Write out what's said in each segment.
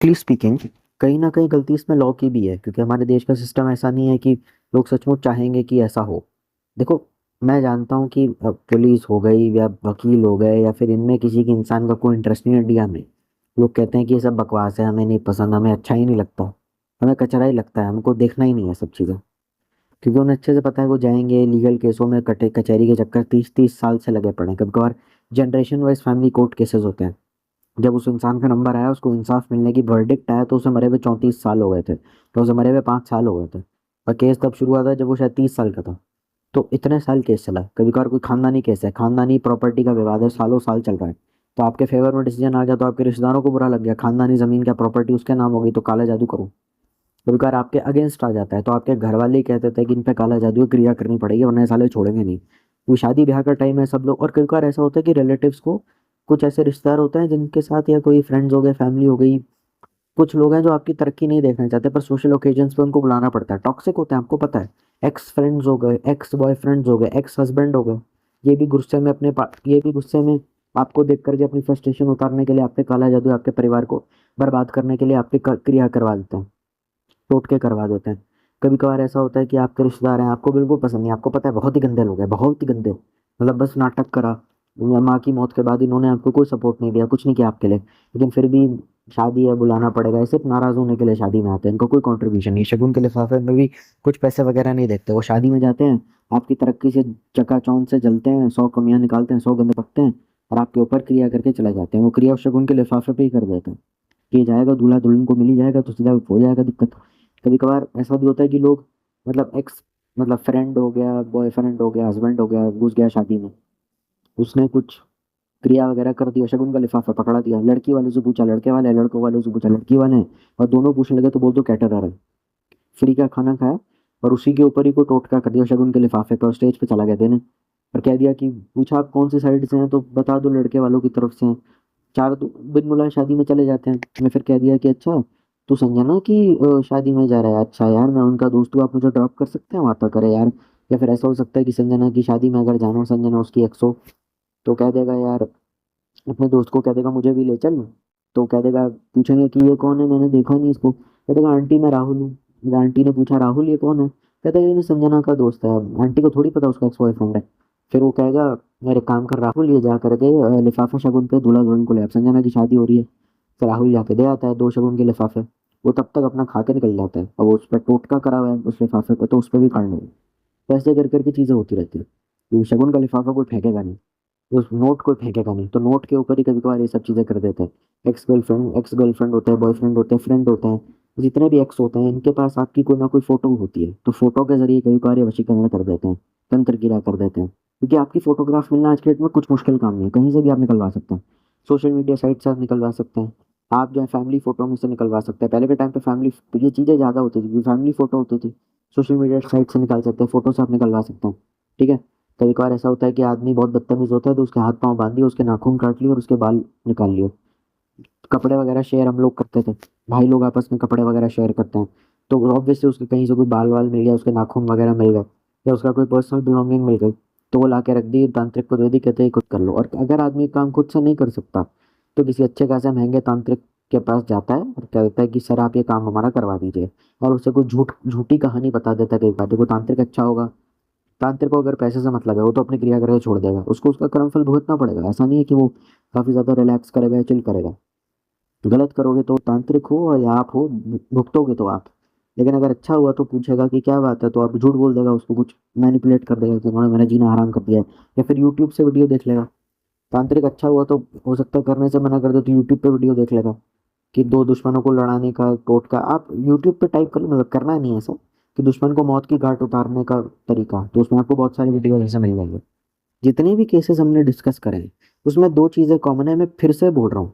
Frankly speaking, कहीं ना कहीं गलती इसमें लॉ की भी है, क्योंकि हमारे देश का सिस्टम ऐसा नहीं है कि लोग सचमुच चाहेंगे कि ऐसा हो। देखो, मैं जानता हूँ कि पुलिस हो गई या वकील हो गए या फिर इनमें किसी की इंसान का कोई इंटरेस्ट नहीं है इंडिया में। लोग कहते हैं कि ये सब बकवास है, हमें नहीं पसंद, हमें अच्छा ही नहीं लगता, हमें कचरा ही लगता है, हमको देखना ही नहीं है सब चीज़ें। क्योंकि उन्हें अच्छे से पता है वो जाएंगे लीगल केसों में, कटे कचहरी के चक्कर 30-30 साल से लगे पड़े हैं। कभी कभार generation wise family court cases होते हैं। जब उस इंसान का नंबर आया, उसको इंसाफ मिलने की वर्डिक्ट आया, तो उसे मरे हुए 34 साल हो गए थे, तो उसे मरे हुए 5 साल हो गए थे। और केस तब शुरू हुआ था जब वो शायद 30 साल का था। तो इतने साल केस चला। कभी कभार कोई खानदानी केस है, खानदानी प्रॉपर्टी का विवाद है, सालों साल चल रहा है, तो आपके फेवर में डिसीजन आ गया, तो आपके रिश्तेदारों को बुरा लग गया, खानदानी जमीन क्या प्रॉपर्टी उसके नाम हो गई, तो काला जादू करो। कभी कभार आपके अगेंस्ट आ जाता है, तो आपके घर वाले ही कहते थे कि इन पे काला जादू की क्रिया करनी पड़ेगी वरना ये साले छोड़ेंगे नहीं। वो शादी ब्याह का टाइम है सब लोग। और कई बार ऐसा होता है कि रिलेटिव्स को, कुछ ऐसे रिश्तेदार होते हैं जिनके साथ, या कोई फ्रेंड्स हो गए, फैमिली हो गई, कुछ लोग हैं जो आपकी तरक्की नहीं देखना चाहते, पर सोशल ओकेजन्स पे उनको बुलाना पड़ता है। टॉक्सिक होते हैं, आपको पता है। एक्स फ्रेंड्स हो गए, एक्स बॉयफ्रेंड्स हो गए, एक्स हस्बैंड हो गए। ये भी गुस्से में आपको देख करके अपनी फ्रस्ट्रेशन उतारने के लिए आप पे काला जादू, आपके परिवार को बर्बाद करने के लिए आप पे क्रिया करवा देते हैं, टोटके करवा देते हैं। कभी कभार ऐसा होता है कि आपके रिश्तेदार हैं, आपको बिल्कुल पसंद नहीं, आपको पता है बहुत ही गंदे लोग हैं, बहुत ही गंदे, मतलब बस नाटक करा। माँ की मौत के बाद इन्होंने आपको कोई सपोर्ट नहीं दिया, कुछ नहीं किया आपके लिए, लेकिन फिर भी शादी है बुलाना पड़ेगा। ये सिर्फ नाराज होने के लिए शादी में आते हैं, इनको कोई कंट्रीब्यूशन नहीं। शगुन के लिफाफे में भी कुछ पैसे वगैरह नहीं देखते, वो शादी में जाते हैं, आपकी तरक्की से चकाचौंध से जलते हैं, 100 कमियां निकालते हैं, 100 गंदे बकते हैं, और आपके ऊपर क्रिया करके चले जाते हैं। वो क्रिया उस शगुन के लिफाफे पे ही कर देते हैं कि जाएगा दूल्हा दुल्हन को मिल ही जाएगा, तो सीधा हो जाएगा दिक्कत। कभी कभार ऐसा भी होता है कि लोग, मतलब एक्स, मतलब फ्रेंड हो गया, बॉयफ्रेंड हो गया, हस्बैंड हो गया, घुस गया शादी में, उसने कुछ क्रिया वगैरह कर दिया, शगुन का लिफाफा पकड़ा दिया, लड़की वालों से पूछा लड़के वाले, लड़कों वालों से पूछा लड़की वाले हैं, और दोनों पूछने लगे तो बोल दो कैटरर है, फ्री का खाना खाया, और उसी के ऊपर ही को टोटका कर दिया शगुन के लिफाफे पर, और स्टेज पे चला गया देने। और कह दिया कि, पूछा आप कौन सी साइड से हैं, तो बता दो लड़के वालों की तरफ से हैं। चार तो बिन बुलाए शादी में चले जाते हैं। मैं फिर कह दिया कि अच्छा, तू संजना की शादी में जा रहा है, अच्छा यार मैं उनका दोस्त हूँ, आप मुझे ड्रॉप कर सकते हैं वहाँ तक, करे यार। या फिर ऐसा हो सकता है कि संजना की शादी में अगर जाना हो, संजना उसकी एक्स हो, तो कह देगा यार, अपने दोस्त को कह देगा मुझे भी ले चल। तो कह देगा, पूछेंगे कि ये कौन है, मैंने देखा नहीं इसको, कह देगा आंटी मैं राहुल हूँ। आंटी ने पूछा राहुल ये कौन है, कहता है ये संजना का दोस्त है। आंटी को थोड़ी पता उसका एक्स बॉयफ्रेंड है। फिर वो कहेगा, मेरे काम कर राहुल, ये जा करके लिफाफा शगुन पे दूल्हा दुल्हन को ले, अब संजना की शादी हो रही है। फिर राहुल जाके दे आता है 2 शगुन के लिफाफे। वो तब तक अपना खा के निकल जाता है, और वो उस पर टोटका करा हुआ है उस लिफाफे पर, तो उस पर भी काट लो। तो ऐसे कर करके चीजें होती रहती है, क्योंकि शगुन का लिफाफा कोई फेंकेगा नहीं, उस नोट कोई फेंकेगा नहीं, तो नोट के ऊपर ही कभी कभार ये सब चीजें कर देते हैं। एक्स गर्लफ्रेंड होते हैं, बॉयफ्रेंड होते हैं, फ्रेंड होते हैं, जितने भी एक्स होते हैं, इनके पास आपकी कोई ना कोई फोटो होती है, तो फोटो के जरिए कभी कभार ये वशीकरण कर देते हैं, तंत्र क्रिया कर देते हैं। क्योंकि आपकी फोटोग्राफ मिलना आज के डेट में कुछ मुश्किल काम नहीं है, कहीं से भी आप निकलवा सकते हैं, सोशल मीडिया साइट से आप निकलवा सकते हैं, आप जो है फैमिली फोटो में से निकलवा सकते हैं। पहले के टाइम पे फैमिली, ये चीजें ज्यादा होती थी, फैमिली फोटो होती थी, सोशल मीडिया साइट से निकाल सकते हैं, फोटो से आप निकलवा सकते हैं। ठीक है। कभी कभार ऐसा होता है कि आदमी बहुत बदतमीज होता है, तो उसके हाथ पांव बांध दिए, उसके नाखून काट लिए और उसके बाल निकाल लिए। कपड़े वगैरह शेयर हम लोग करते थे, भाई लोग आपस में कपड़े वगैरह शेयर करते हैं, तो ऑब्वियसली उसके कहीं से कोई बाल वाल मिल गया, उसके नाखून वगैरह मिल गए, या उसका कोई पर्सनल बिलोंगिंग मिल गई, तो वो ला के रख दी, तांत्रिक को दे दी, कहते हैं खुद कर लो। और अगर आदमी काम खुद से नहीं कर सकता, तो किसी अच्छे खासे महंगे तांत्रिक के पास जाता है और कहता है कि सर आप ये काम हमारा करवा दीजिए, और उसे कोई झूठी कहानी बता देता है। कई बार देखो, तांत्रिक अच्छा होगा, तांत्रिक को अगर पैसे से मतलब है, वो तो अपनी क्रिया करके छोड़ देगा, उसको उसका कर्मफल भुगतना पड़ेगा। ऐसा नहीं है कि वो काफी ज्यादा रिलैक्स करेगा या चिल करेगा। गलत करोगे तो तांत्रिक हो और या आप हो, भुगतोगे तो आप। लेकिन अगर अच्छा हुआ तो पूछेगा कि क्या बात है, तो आप झूठ बोल देगा, उसको कुछ मैनिपुलेट कर देगा कि उन्होंने मेरा जीना हराम कर दिया है, या फिर यूट्यूब से वीडियो देख लेगा। तांत्रिक अच्छा हुआ तो हो सकता है करने से मना कर दे, तो यूट्यूब पे वीडियो देख लेगा कि दो दुश्मनों को लड़ाने का टोटका। आप यूट्यूब पे टाइप कर लो, मतलब करना नहीं है ऐसा, कि दुश्मन को मौत की घाट उतारने का तरीका, तो उसमें आपको बहुत सारी वीडियो ऐसे मिल जाएंगे। जितने भी केसेस हमने डिस्कस करे हैं, उसमें दो चीजें कॉमन है, मैं फिर से बोल रहा हूँ।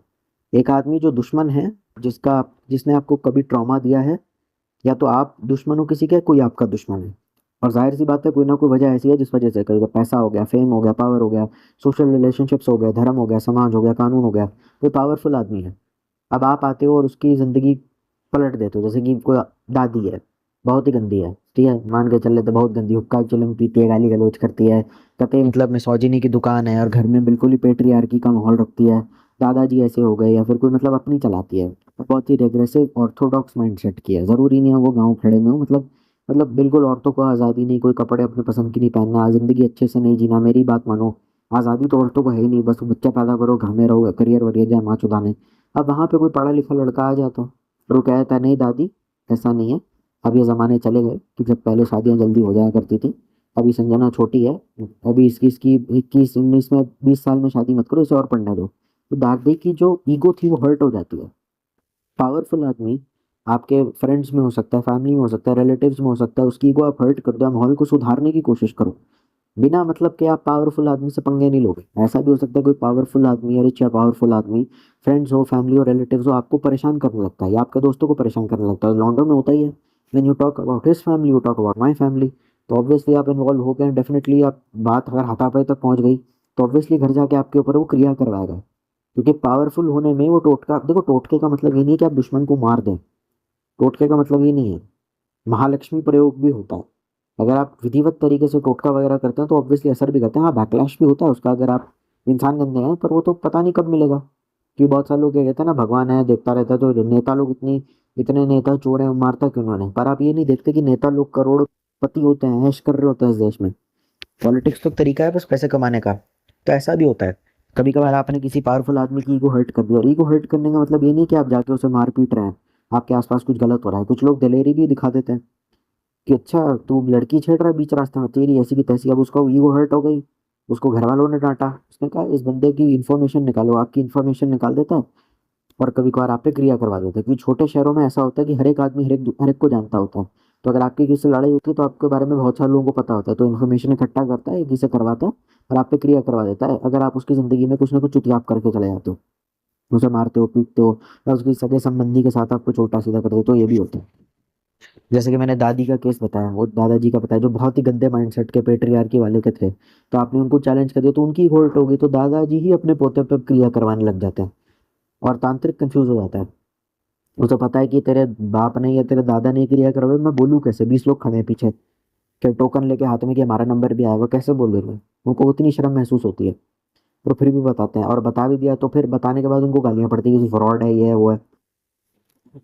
एक आदमी जो दुश्मन है, जिसने आपको कभी ट्रॉमा दिया है, या तो आप दुश्मन हो किसी के, कोई आपका दुश्मन है। और जाहिर सी बात है, कोई ना कोई वजह ऐसी है जिस वजह से, कभी पैसा हो गया, फेम हो गया, पावर हो गया, सोशल रिलेशनशिप्स हो गए, धर्म हो गया, समाज हो गया, कानून हो गया, कोई पावरफुल आदमी है। अब आप आते हो और उसकी जिंदगी पलट देते हो, जैसे कि कोई दादी है, बहुत ही गंदी है, ठीक है, मान के चल लेते, बहुत गंदी, हुक्का चिलम पीती है, गाली गलौज करती है, कतई मतलब मिसोजिनी की दुकान है, और घर में बिल्कुल ही पेट्रियार्की का माहौल रखती है, दादाजी ऐसे हो गए या फिर कोई मतलब अपनी चलाती है, और बहुत ही रेग्रेसिव ऑर्थोडॉक्स माइंडसेट की है। ज़रूरी नहीं है वो गाँव खड़े में हो, मतलब बिल्कुल औरतों को आज़ादी नहीं, कोई कपड़े अपनी पसंद की नहीं पहनना, ज़िंदगी अच्छे से नहीं जीना, मेरी बात मानो। आज़ादी तो औरतों को है ही नहीं, बस बच्चा पैदा करो, घर में रहो, करियर वरियर जाए माँ चुदाने। अब वहाँ पे कोई पढ़ा लिखा लड़का आ जाता और वो कहता है नहीं दादी ऐसा नहीं है। अब ये ज़माने चले गए कि जब पहले शादियाँ जल्दी हो जाया करती थी। अभी संजना छोटी है, अभी इसकी 21 19 में 20 साल में शादी मत करो, इसे और पढ़ने दो। तो दादी की जो ईगो थी वो हर्ट हो जाती है। पावरफुल आदमी आपके फ्रेंड्स में हो सकता है, फैमिली में हो सकता है, रिलेटिव्स में हो सकता है, उसकी ईगो आप हर्ट कर दो, माहौल को सुधारने की कोशिश करो। बिना मतलब के आप पावरफुल आदमी से पंगे नहीं लोगे। ऐसा भी हो सकता है कोई पावरफुल आदमी या रिच या पावरफुल आदमी, फ्रेंड्स हो, फैमिली हो, रिलेटिव्स हो, आपको परेशान करने लगता है या आपके दोस्तों को परेशान करने लगता है। लॉन्डो में होता ही है। When you talk about his family you talk about my family. तो ऑब्वियसली आप इन्वॉल्व हो गए, डेफिनेटली आप बात अगर हाथापाई तक पहुंच गई तो ऑब्वियसली घर जाके आपके ऊपर वो क्रिया करवाएगा। क्योंकि पावरफुल होने में वो टोटका, देखो टोटके का मतलब ये नहीं है कि आप दुश्मन को मार दें। टोटके का मतलब ये नहीं है। महालक्ष्मी प्रयोग भी होता है। अगर आप विधिवत तरीके से टोटका वगैरह करते हैं तो ऑब्वियसली असर भी करते हैं। हाँ, बैकलैश भी होता है उसका, अगर आप इंसान गंदे हैं, पर वो तो पता नहीं कब मिलेगा। कि बहुत सारे लोग क्या कहते हैं ना, भगवान है देखता रहता है, तो नेता लोग इतने नेता चोर हैं, मारता क्यों उन्होंने। पर आप ये नहीं देखते कि नेता लोग करोड़पति होते हैं, ऐश कर रहे होते हैं इस देश में। पॉलिटिक्स तो एक तरीका है बस पैसे कमाने का। तो ऐसा भी होता है। कभी कभार आपने किसी पावरफुल आदमी की ईगो हर्ट कर दिया, और ईगो हर्ट करने का मतलब ये नहीं कि आप जाके उसे मार पीट रहे हैं। आपके आसपास कुछ गलत हो रहा है, कुछ लोग दिलेरी भी दिखा देते हैं कि अच्छा तू लड़की छेड़ रहा है बीच रास्ते में, तेरी ऐसी की तैसी। अब उसका ईगो हर्ट हो गई, उसको घर वालों ने डांटा, उसने कहा इस बंदे की इन्फॉर्मेशन निकालो, आपकी इन्फॉर्मेशन निकाल देता है और कभी कभार आप पे क्रिया करवा देता है। क्योंकि छोटे शहरों में ऐसा होता है कि हर एक आदमी हर एक को जानता होता है। तो अगर आपकी किसी से लड़ाई होती है तो आपके बारे में बहुत सारे लोगों को पता होता है, तो इन्फॉर्मेशन इकट्ठा करता है, किसी से करवाता है और आप पे क्रिया करवा देता है। अगर आप उसकी जिंदगी में कुछ ना कुछ चुतियाप करके चले जाते हो, उसे मारते हो, पीटते हो, या उसकी सगे संबंधी के साथ आपको छोटा सीधा कर दो, तो ये भी होता है। जैसे कि मैंने दादी का केस बताया, वो दादाजी का बताया जो बहुत ही गंदे माइंडसेट के पेट्रियार्की वाले के थे। तो आपने उनको चैलेंज कर दिया तो उनकी होल्ट हो गई, तो दादाजी ही अपने पोते पे क्रिया करवाने लग जाते हैं। और तांत्रिक कंफ्यूज हो जाता है। उसे पता है कि तेरे बाप ने या तेरे दादा ने क्रिया करवाई, मैं बोलूँ कैसे, 20 लोग खड़े हैं पीछे, क्या टोकन लेके हाथ में कि हमारा नंबर भी आएगा, कैसे बोलेंगे। उनको उतनी शर्म महसूस होती है, और फिर भी बताते हैं। और बता भी दिया तो फिर बताने के बाद उनको गालियां पड़ती है कि फ्रॉड है, ये है वो है।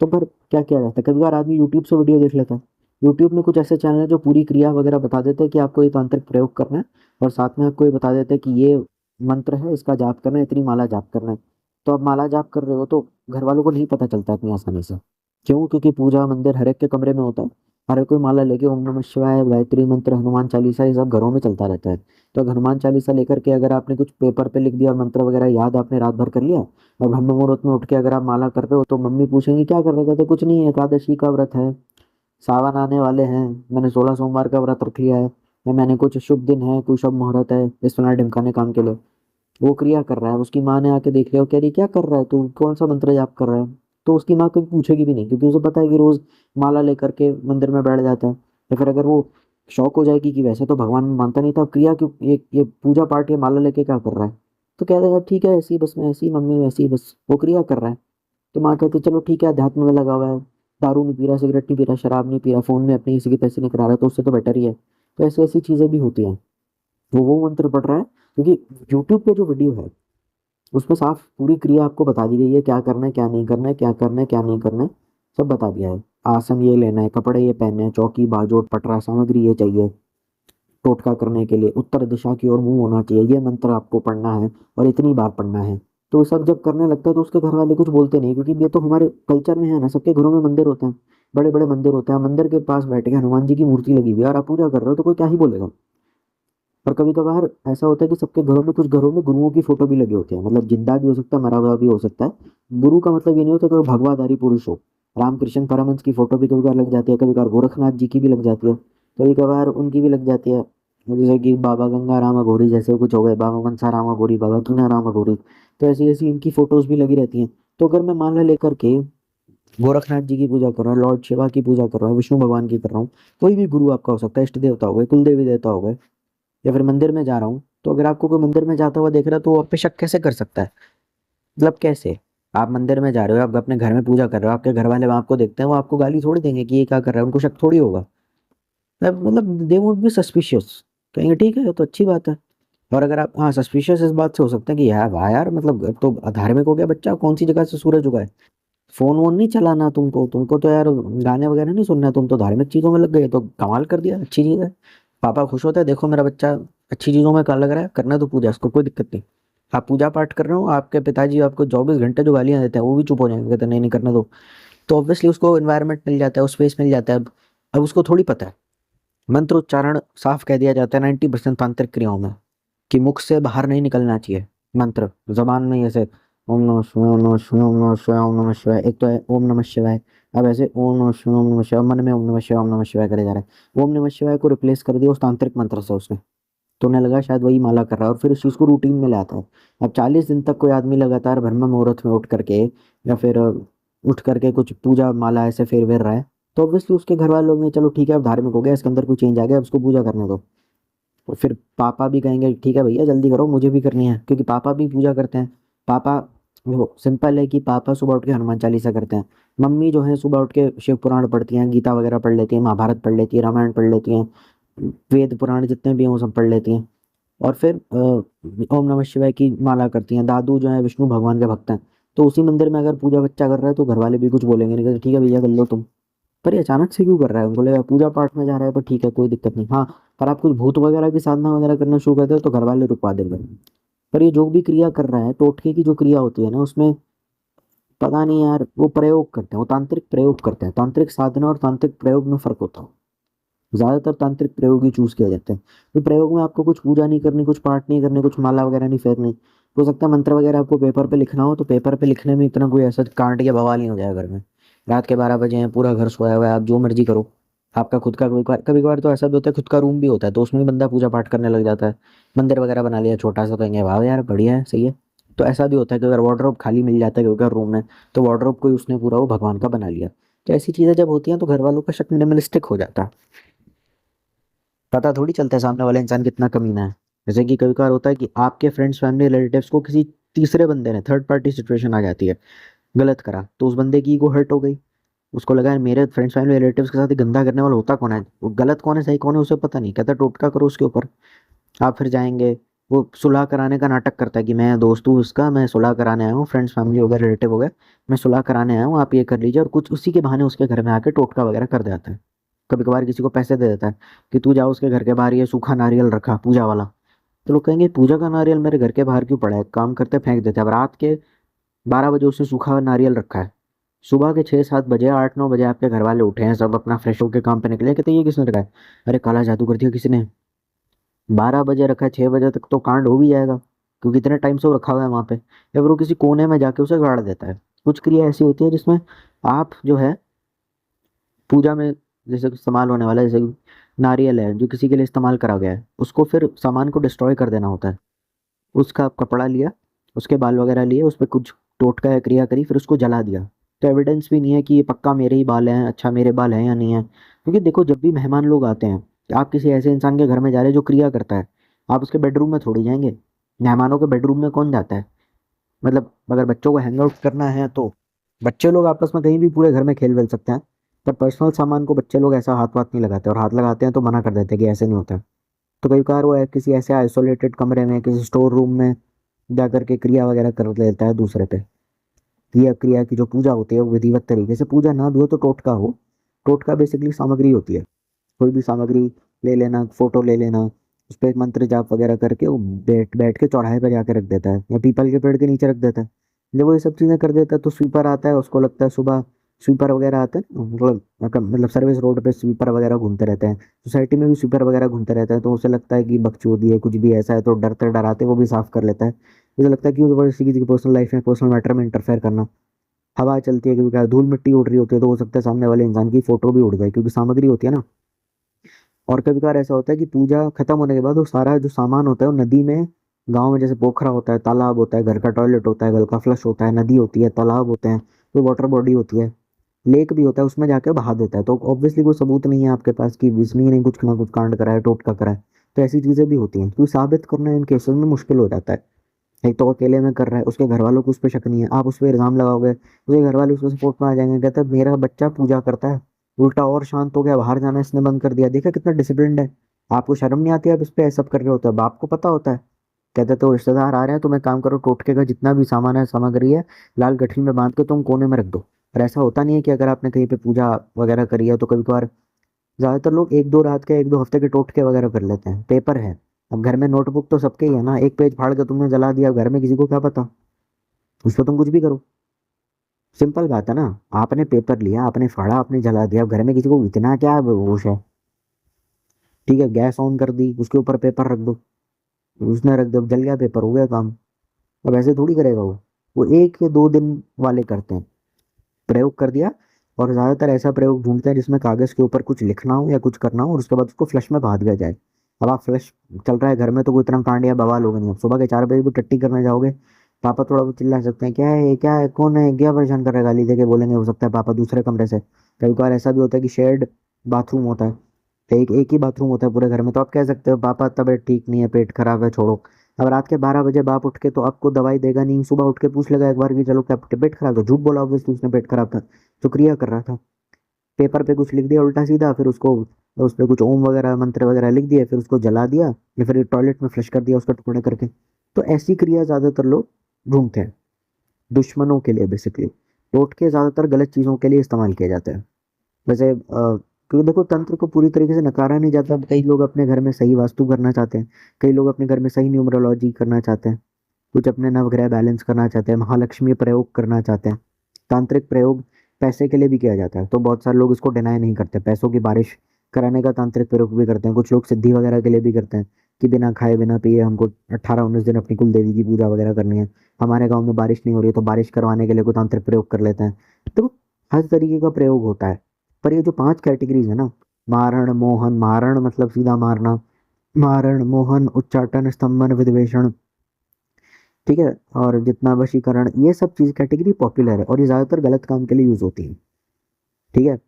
तो फिर क्या किया जाता है, कभी बार आदमी यूट्यूब से वीडियो देख लेता है। यूट्यूब में कुछ ऐसे चैनल है जो पूरी क्रिया वगैरह बता देते हैं कि आपको ये तांत्रिक प्रयोग करना है, और साथ में आपको ये बता देते हैं कि ये मंत्र है, इसका जाप करना है, इतनी माला जाप करना है। तो आप माला जाप कर रहे हो तो घर वालों को नहीं पता चलता इतनी आसानी से। क्यों? क्योंकि पूजा मंदिर हर एक के कमरे में होता है। हर कोई माला लेके ओम नमः शिवाय, गायत्री मंत्र, हनुमान चालीसा, ये सब घरों में चलता रहता है। तो अगर हनुमान चालीसा लेकर के अगर आपने कुछ पेपर पे लिख दिया और मंत्र वगैरह याद आपने रात भर कर लिया, और ब्रह्म मुहूर्त में उठ के अगर आप माला कर रहे हो तो मम्मी पूछेंगी क्या कर रहे थे, तो कुछ नहीं है, एकादशी का व्रत है, सावन आने वाले हैं, मैंने 16 सोमवार का व्रत रख लिया है, या मैंने कुछ शुभ दिन है, कुछ शुभ मुहूर्त है इस फलाने ढिमकाने काम के लिए। वो क्रिया कर रहा है, उसकी माँ ने आके देख लिया, कह रही क्या कर रहा है तू, कौन सा मंत्र जाप कर रहा है। तो उसकी माँ कभी पूछेगी भी नहीं, क्योंकि उसे पता है कि रोज माला लेकर के मंदिर में बैठ जाता है। या फिर अगर वो शौक हो जाएगी कि वैसे तो भगवान में मानता नहीं था, अब क्रिया क्यों, ये पूजा पाठ या माला लेके क्या कर रहा है, तो कह देगा ठीक है ऐसी बस, मैं ऐसी मम्मी वैसी बस, वो क्रिया कर रहा है। तो माँ कहती चलो ठीक है, अध्यात्म में लगा हुआ है, दारू नहीं पी रहा, सिगरेट नहीं पी रहा, शराब नहीं पी रहा, फोन में अपने किसी के पैसे नहीं करा रहा, तो उससे तो बेटर ही है। तो ऐसी ऐसी चीजें भी होती हैं। वो मंत्र पढ़ रहा है क्योंकि यूट्यूब पे जो वीडियो है उसमें साफ पूरी क्रिया आपको बता दी गई है, क्या करना है क्या नहीं करना है, क्या करना है क्या नहीं करना है, सब बता दिया है। आसन ये लेना है, कपड़े ये पहनने हैं, चौकी बाजोट पटरा सामग्री ये चाहिए, टोटका करने के लिए उत्तर दिशा की ओर मुंह होना चाहिए, ये मंत्र आपको पढ़ना है और इतनी बार पढ़ना है। तो वो सब जब करने लगता है तो उसके घर वाले कुछ बोलते नहीं, क्योंकि ये तो हमारे कल्चर में है ना, सबके घरों में मंदिर होते हैं, बड़े बड़े मंदिर होते हैं, मंदिर के पास बैठ के हनुमान जी की मूर्ति लगी हुई है और आप पूजा कर रहे हो, तो कोई क्या ही बोलेगा। और कभी कभार ऐसा होता है कि सबके घरों में, कुछ घरों में गुरुओं की फोटो भी लगी होती है, मतलब जिंदा भी हो सकता है, मरा हुआ भी हो सकता है। गुरु का मतलब ये नहीं होता कि वो भगवाधारी पुरुष हो। रामकृष्ण परमहंस की फोटो भी कभी कभार लग जाती है, कभी कभार गोरखनाथ जी की भी लग जाती है, कभी कभार उनकी भी लग जाती है। जैसे कि बाबा गंगा राम अघोरी जैसे कुछ हो गए, बाबा मनसा राम अघोरी, बाबा कीना राम अघोरी। तो ऐसी ऐसी इनकी फोटोज भी लगी रहती हैं। तो अगर मैं माला लेकर के गोरखनाथ जी की पूजा कर रहा हूँ, लॉर्ड शिवा की पूजा कर रहा हूँ, विष्णु भगवान की कर रहा हूँ, कोई भी गुरु आपका हो सकता है, इष्ट देवता हो गए, कुल देवी देवता हो गए, या फिर मंदिर में जा रहा हूँ, तो अगर आपको कोई मंदिर में जाता हुआ देख रहा है तो वो आप पे शक कैसे कर सकता है। मतलब कैसे? आप मंदिर में जा रहे हो, आप अपने घर में पूजा कर रहे हो, आपके घर वाले आपको देखते हैं, वो आपको गाली थोड़ी देंगे कि ये क्या कर रहा है, उनको शक थोड़ी होगा। मतलब दे वोंट बी सस्पिशियस, कहेंगे ठीक है तो अच्छी बात है, और अगर आप हाँ सस्पिशियस इस बात से हो सकते हैं कि यार वाह यार, मतलब अब तो धार्मिक हो गया बच्चा, कौन सी जगह से सूरज उगा है। फोन वोन नहीं चलाना तुमको, तुमको तो यार गाने वगैरह नहीं सुनना है, तुम तो धार्मिक चीजों में लग गए, तो कमाल कर दिया, अच्छी चीज है। पापा खुश होता है, देखो मेरा बच्चा अच्छी चीजों में लग रहा है, करना तो पूजा, उसको कोई दिक्कत नहीं। आप पूजा पाठ कर रहे हो, आपके पिताजी आपको 24 घंटे जो गालियां देते हैं वो भी चुप हो जाएंगे, कहते हैं नहीं नहीं करना दो। तो ऑब्वियसली उसको एनवायरनमेंट मिल जाता है, उस स्पेस मिल जाता है। अब उसको थोड़ी पता है, मंत्र उच्चारण साफ कह दिया जाता है 90% तांत्रिक क्रियाओं में, कि मुख से बाहर नहीं निकलना चाहिए मंत्र, जबान में ऐसे ओम नमः शिवाय, ओम नमः शिवाय, ओम नमः शिवाय, ओम नमः शिवाय, एक तो है ओम नमः शिवाय। अब ऐसे ओम नमः शिवाय, ओम नमः शिवाय, मन में ओम नमः शिवाय, ओम नमः शिवाय करे जा रहा है, ओम नमः शिवाय को रिप्लेस कर दिया उस तांत्रिक मंत्र से उसने। तो उन्हें लगा शायद वही माला कर रहा है, और फिर उस चीज को रूटीन में लाता है। अब 40 दिन तक कोई आदमी लगातार ब्रह्म मुहूर्त में उठ करके, या फिर उठ करके कुछ पूजा माला ऐसे फेर वेर रहा है, तो ऑब्वियसली उसके घर वाले लोग ने चलो ठीक है अब धार्मिक हो गया, इसके अंदर कोई चेंज आ गया, अब उसको पूजा करने दो। और फिर पापा भी कहेंगे ठीक है भैया जल्दी करो, मुझे भी करनी है, क्योंकि पापा भी पूजा करते हैं। पापा, देखो सिंपल है कि पापा सुबह उठ के हनुमान चालीसा करते हैं, मम्मी जो है सुबह उठ के शिव पुराण पढ़ती हैं, गीता वगैरह पढ़ लेती हैं, महाभारत पढ़ लेती है, रामायण पढ़ लेती हैं, वेद पुराण जितने भी हैं वो सब पढ़ लेती हैं। और फिर ओम नमः शिवाय की माला करती हैं। दादू जो है विष्णु भगवान के भक्त हैं, तो उसी मंदिर में अगर पूजा बच्चा कर रहा है तो घर वाले भी कुछ बोलेंगे नहीं, कहते ठीक है भैया कर लो तुम। पर ये अचानक से क्यों कर रहा है, उनको लगा पूजा पाठ में जा रहा है, पर ठीक है कोई दिक्कत नहीं। हाँ, पर आप कुछ भूत वगैरह की साधना वगैरह करना शुरू करते हो तो घर वाले रुकवा देंगे। पर ये जो भी क्रिया कर रहा है, टोटके की जो क्रिया होती है ना उसमें, पता नहीं यार, वो प्रयोग करते हैं, वो तांत्रिक प्रयोग करते हैं। तांत्रिक साधना और तांत्रिक प्रयोग में फर्क होता है। ज्यादातर तांत्रिक प्रयोग ही चूज किया जाता है, तो प्रयोग में आपको कुछ पूजा नहीं करनी, कुछ पाठ नहीं करने, कुछ माला वगैरह नहीं फेरनी। हो सकता है मंत्र वगैरह आपको पेपर पे लिखना हो, तो पेपर पे लिखने में इतना कोई ऐसा कांड या बवाल नहीं हो जाएगा घर में। रात के 12 बजे हैं, पूरा घर सोया हुआ है, आप जो मर्जी करो। आपका खुद का कभी कभार तो ऐसा भी होता है, खुद का रूम भी होता है, तो उसमें भी बंदा पूजा पाठ करने लग जाता है। मंदिर वगैरह बना लिया छोटा सा, कहेंगे वाह यार बढ़िया है, सही है। तो ऐसा भी होता है कि अगर वार्डरोब खाली मिल जाता है अगर रूम में, तो वार्डरोब को ही उसने पूरा वो भगवान का बना लिया। तो ऐसी चीजें जब होती हैं तो घर वालों का शक मिनिमलिस्टिक हो जाता है। पता थोड़ी चलता है सामने वाला इंसान कितना कमीना है। जैसे कि कभी कभार होता है कि आपके फ्रेंड्स फैमिली रिलेटिव्स को किसी तीसरे बंदे ने, थर्ड पार्टी सिचुएशन आ जाती है, गलत करा, तो उस बंदे की ईगो हर्ट हो गई। उसको लगा यार मेरे फ्रेंड्स फैमिली रिलेटिव्स के साथ ही गंदा करने वाला होता कौन है, वो गलत कौन है सही कौन है उसे पता नहीं, कहता टोटका करो उसके ऊपर। आप फिर जाएंगे, वो सुलह कराने का नाटक करता है कि मैं दोस्त हूँ उसका, मैं सुलह कराने आया हूँ, फ्रेंड्स फैमिली हो गए रिलेटिव हो गए, मैं सुलह कराने आया हूँ, आप ये कर लीजिए, और कुछ उसी के बहाने उसके घर में आके टोटका वगैरह कर देता है। कभी कभार किसी को पैसे दे देता है कि तू जाओ उसके घर के बाहर ये सूखा नारियल रखा पूजा वाला। तो लोग कहेंगे पूजा का नारियल मेरे घर के बाहर क्यों पड़ा है, काम करते फेंक देते हैं। अब रात के 12 बजे उसने सूखा नारियल रखा है, सुबह के 6-7 बजे 8-9 बजे आपके घर वाले उठे हैं, सब अपना फ्रेश होकर काम पे निकले, कहते ये किसने रखा है, अरे काला जादू कर दिया किसी ने। 12 बजे रखा है, 6 बजे तक तो कांड हो भी जाएगा, क्योंकि इतने टाइम से वो रखा हुआ है वहां पे। या फिर वो किसी कोने में जाके उसे गाड़ देता है। कुछ क्रिया ऐसी होती है जिसमें आप जो है पूजा में, जैसे कुछ इस्तेमाल होने वाला है, जैसे कि नारियल है जो किसी के लिए इस्तेमाल करा गया है, उसको फिर सामान को डिस्ट्रॉय कर देना होता है। उसका कपड़ा लिया, उसके बाल वगैरह लिए, उस पर कुछ टोटका या क्रिया करी, फिर उसको जला दिया। तो एविडेंस भी नहीं है कि ये पक्का मेरे ही बाल हैं, अच्छा मेरे बाल हैं या नहीं है, क्योंकि देखो जब भी मेहमान लोग आते हैं, आप किसी ऐसे इंसान के घर में जा रहे हैं जो क्रिया करता है, आप उसके बेडरूम में थोड़ी जाएंगे। मेहमानों के बेडरूम में कौन जाता है, मतलब अगर बच्चों को हैंग आउट करना है तो बच्चे लोग आपस में कहीं भी पूरे घर में खेल वेल सकते हैं, पर पर्सनल सामान को बच्चे लोग ऐसा हाथ वाथ नहीं लगाते, और हाथ लगाते हैं तो मना कर देते हैं कि ऐसे नहीं होता है। तो कई बार वो है किसी ऐसे आइसोलेटेड कमरे में, किसी स्टोर रूम में जा करके क्रिया वगैरह कर लेता है दूसरे पे। क्रिया क्रिया की जो पूजा होती है वो विधिवत तरीके से, पूजा ना भी हो तो टोटका हो। टोटका बेसिकली सामग्री होती है, कोई भी सामग्री ले लेना, फोटो ले लेना, उस पर एक मंत्र जाप वगैरह करके वो बैठ बैठ के चौराहे पे जाके रख देता है, या पीपल के पेड़ के नीचे रख देता है। जब वो ये सब चीजें कर देता है तो स्वीपर आता है, उसको लगता है सुबह स्वीपर वगैरह आते हैं ना, मतलब सर्विस रोड पे स्वीपर वगैरह घूमते रहते हैं, सोसाइटी में भी स्वीपर वगैरह घूमते रहते हैं, तो उसे लगता है कि बकचोदी है कुछ भी ऐसा है, तो डरते डराते वो भी साफ कर लेता है। मुझे लगता है कि जबरदस्ती किसी की पर्सनल लाइफ में, पर्सनल मैटर में इंटरफेयर करना। हवा चलती है, क्योंकि धूल मिट्टी उड़ रही होती है, तो हो सकता है सामने वाले इंसान की फोटो भी उड़ जाए, क्योंकि सामग्री होती है ना। और कभी कभार ऐसा होता है कि पूजा खत्म होने के बाद वो सारा जो सामान होता है वो नदी में, गांव में जैसे पोखरा होता है, तालाब होता है, घर का टॉयलेट होता है, घर का फ्लश होता है, नदी होती है, तालाब होते हैं, कोई वाटर बॉडी होती है, लेक भी होता है, उसमें जाके बहा देता है। तो ऑब्वियसली कोई सबूत नहीं है आपके पास कि इसने नहीं कुछ ना कुछ कांड करा है, टोटका करा है। तो ऐसी चीजें भी होती हैं, तो साबित करना इन केसेस में मुश्किल हो जाता है। एक तो वो अकेले में कर रहा है, उसके घर वालों को उस पर शक नहीं है, आप उस पर इल्जाम लगाओगे, उसके घर वाले उसको सपोर्ट में आ जाएंगे, कहते हैं मेरा बच्चा पूजा करता है, उल्टा और शांत हो गया, बाहर जाना इसने बंद कर दिया, देखा कितना डिसिप्लिन्ड है। आपको शर्म नहीं आती, आप इस पे सब कर रहे होते हैं, बाप को पता होता है। कहते तो रिश्तेदार आ रहे हैं, तुम एक काम करो, टोटके का जितना भी सामान है, सामग्री है, लाल गठरी में बांध के तुम कोने में रख दो। पर ऐसा होता नहीं है कि अगर आपने कहीं पे पूजा वगैरह करी है तो कभी कभार ज्यादातर लोग एक दो रात के, एक दो हफ्ते के टोटके वगैरह कर लेते हैं। पेपर है, अब घर में नोटबुक तो सबके ही है ना, एक पेज फाड़ के तुमने जला दिया, घर में किसी को क्या पता, उस पर तुम कुछ भी करो। सिंपल बात है ना। आपने पेपर लिया, आपने फाड़ा, आपने जला दिया, अब घर में किसी को इतना क्या होश है। ठीक है, गैस ऑन कर दी, उसके ऊपर पेपर रख दो, उसने रख दो, जल गया पेपर, हो गया काम। अब ऐसे थोड़ी करेगा वो 1 या 2 दिन वाले करते हैं, प्रयोग कर दिया। और ज्यादातर ऐसा प्रयोग ढूंढते हैं जिसमें कागज के ऊपर कुछ लिखना हो या कुछ करना हो, और उसके बाद उसको फ्लश में बहा दिया जाए। अब आप फ्लश चल रहा है घर में तो कोई इतना कांड या बवाल होगा नहीं। अब सुबह के 4 बजे भी टट्टी करने जाओगे, पापा थोड़ा बहुत चिल्ला सकते हैं, क्या है ये, क्या है, कौन है, क्या परेशान कर रहा है, गाली देके बोलेंगे, हो सकता है पापा दूसरे कमरे से। कभी कभार ऐसा भी होता है कि शेयर्ड बाथरूम होता है, एक एक ही बाथरूम होता है पूरे घर में, तो आप कह सकते हो पापा तबीयत ठीक नहीं है, पेट खराब है, छोड़ो। अब रात के 12 बजे बाप उठ के तो आपको दवाई देगा नहीं, सुबह उठ के पूछ लेगा एक बार कि चलो क्या पेट खराब था, झूठ बोला ऑब्वियसली, उसने पेट खराब था, जो क्रिया कर रहा था। पेपर पे कुछ लिख दिया उल्टा सीधा, फिर उसको उस पे कुछ ओम वगैरह मंत्र वगैरह लिख दिया, फिर उसको जला दिया, या फिर टॉयलेट में फ्लश कर दिया उसका टुकड़े करके। तो ऐसी क्रिया ज्यादातर लोग ढूंढते हैं दुश्मनों के लिए बेसिकली। टोटके ज्यादातर गलत चीजों के लिए इस्तेमाल किए जाते हैं। वैसे क्योंकि देखो तंत्र को पूरी तरीके से नकारा नहीं जाता। कई लोग अपने घर में सही वास्तु करना चाहते हैं, कई लोग अपने घर में सही न्यूमरोलॉजी करना चाहते हैं, कुछ अपने नवग्रह बैलेंस करना चाहते हैं, महालक्ष्मी प्रयोग करना चाहते हैं। तांत्रिक प्रयोग पैसे के लिए भी किया जाता है, तो बहुत सारे लोग इसको डिनाई नहीं करते, पैसों की बारिश कराने का तांत्रिक प्रयोग भी करते हैं। कुछ लोग सिद्धि वगैरह के लिए भी करते हैं कि बिना खाए बिना पिए हमको 18-19 दिन अपनी कुल देवी की पूजा वगैरह करनी है, हमारे गाँव में बारिश नहीं हो रही है, तो बारिश करवाने के लिए कोई तांत्रिक प्रयोग कर लेते हैं। तो हर तरीके का प्रयोग होता है। पर ये जो 5 कैटेगरीज है ना, मारण मोहन, मारण मतलब सीधा मारना, मारण मोहन उच्चाटन स्तंभन विद्वेषण, ठीक है, और जितना वशीकरण, ये सब चीज कैटेगरी पॉपुलर है और ये ज्यादातर गलत काम के लिए यूज होती है। ठीक है।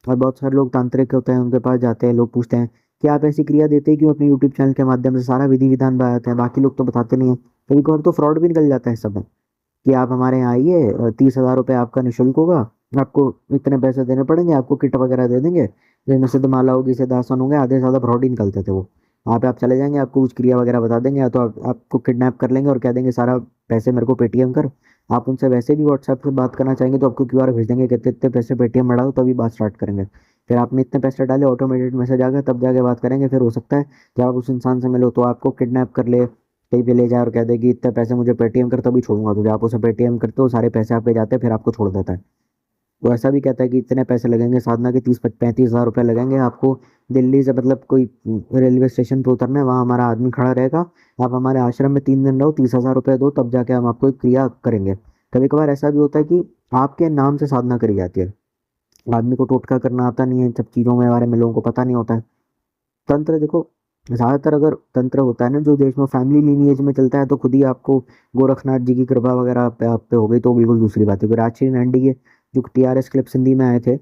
और बहुत सारे लोग तांत्रिक होते हैं, उनके पास जाते हैं, लोग पूछते हैं कि आप ऐसी क्रिया देते हैं क्यों, अपने यूट्यूब चैनल के माध्यम से सारा विधि विधान बताते हैं, बाकी लोग तो बताते नहीं है। कभी कभार तो फ्रॉड भी निकल जाता है सब में, कि आप हमारे यहाँ आइए, 30,000 रुपये आपका निःशुल्क होगा, आपको इतने पैसे देने पड़ेंगे, आपको किट वगैरह दे देंगे, जिसमें सिद्ध माला होगी, सिद्ध आसन होंगे, आधे से ज्यादा फ्रॉड ही निकलते थे वो। वहाँ पे आप चले जाएंगे, आपको कुछ क्रिया वगैरह बता देंगे, या तो आपको किडनैप कर लेंगे और कह देंगे सारा पैसे मेरे को पेटीएम कर। आप उनसे वैसे भी व्हाट्सएप से बात करना चाहेंगे तो आपको क्यूआर भेज देंगे, कहते इतने पैसे पेटीएम में डालो तभी बात स्टार्ट करेंगे। फिर आपने इतने पैसे डाले, ऑटोमेटेड मैसेज आ गया, तब जाके बात करेंगे। फिर हो सकता है जब आप उस इंसान से मिलो तो आपको किडनैप कर ले, कहीं पे ले जाए और कह दे कि इतने पैसे मुझे पेटीएम कर तभी छोड़ूंगा तुझे। आप उसे पेटीएम करते हो, सारे पैसे आप पे जाते हैं, फिर आपको छोड़ देता है। वो ऐसा भी कहता है कि इतने पैसे लगेंगे साधना के, 30-35 हज़ार रुपये लगेंगे आपको, दिल्ली से मतलब कोई रेलवे स्टेशन पे उतरना है, वहाँ हमारा आदमी खड़ा रहेगा, आप हमारे आश्रम में 3 दिन रहो, 30,000 रुपये दो, तब जाके हम आपको एक क्रिया करेंगे। कभी कभार ऐसा भी होता है कि आपके नाम से साधना करी जाती है, आदमी को टोटका करना आता नहीं है, इन सब चीज़ों के बारे में लोगों को पता नहीं होता है। तंत्र देखो, ज्यादातर अगर तंत्र होता है ना जो देश में फैमिली लीनिएज में चलता है, तो खुद ही आपको गोरखनाथ जी की कृपा वगैरह आप पे हो गई तो बिल्कुल दूसरी बात है। क्योंकि राजश्री नंदी के जो टीआरएस क्लिप हिंदी में आए थे,